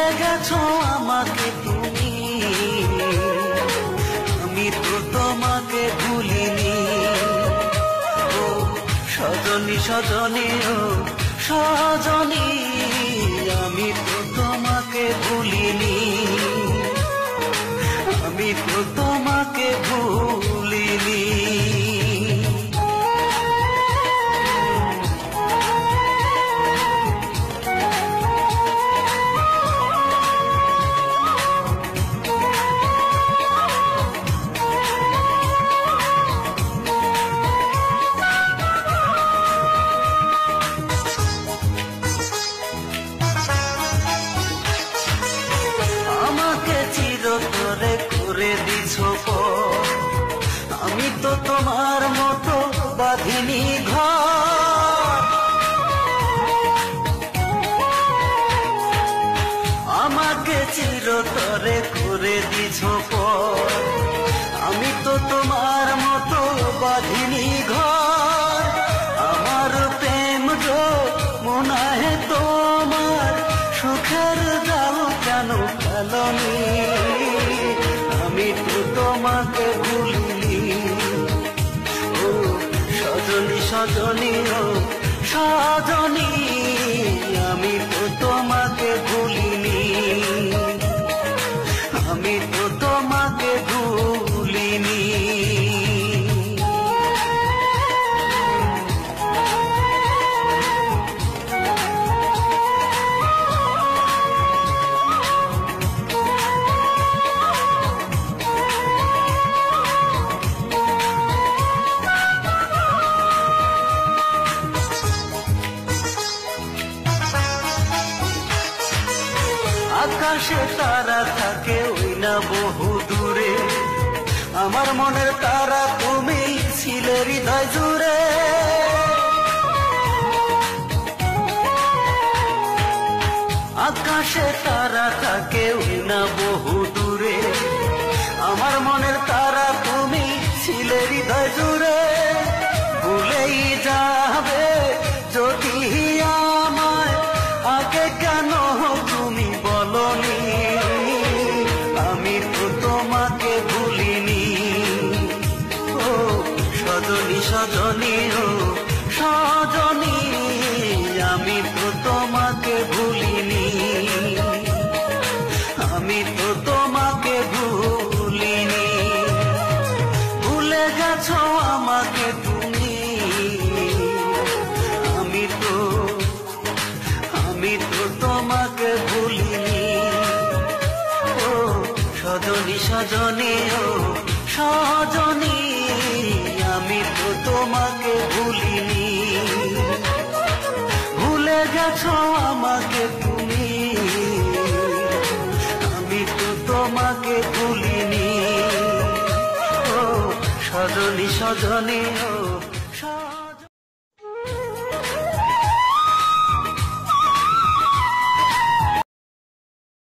ভুলে গেছো আমাকে তুমি, আমি তো তোমাকে ভুলিনি। ও সজনী সজনী ও সজনী, আমি তো তোমাকে ভুলিনি, আমি তো তোমাকে ভুলিনি। চিরতরে করে দিছো পর, আমি তো তোমার মতো বাঁধিনি ঘর। আমাকে চিরতরে করে দিছো পর, আমি তো তোমার মতো বাঁধিনি ঘর। আমার প্রেম গো মনে তোমার সুখের জাল কেন ফেলনি, আমি তো তোমাকে ভুলিনি। ও সজনী সজনী ও সজনী, আমি তো তোমাকে ভুলিনি, আমি তো তোমাকে ভুলিনি। আকাশে তারা থাকে ওই না বহু দূরে, আমার মনের তারা তুমি ছিলে হৃদয় জুড়ে। আকাশে তারা থাকে ওই না বহু দূরে, আমার মনের তারা তুমি ছিলে হৃদয় জুড়ে। ভুলেই যাবে যদি আমায়, আগে কেন তুমি বলনি, আমি তো তোমাকে ভুলিনি। ও সজনী সজনী ও সজনী, আমি তো তোমাকে ভুলিনি, আমি তো তোমাকে ভুলিনি। ভুলে গেছো আমাকে তুমি, আমি তো তোমাকে ভুলিনি। ও সজনী সজনী ও সজনী, আমি তো তোমাকে ভুলিনি। ভুলে গেছো আমাকে তুমি, আমি তো তোমাকে ভুলিনি। ও সজনী সজনী ও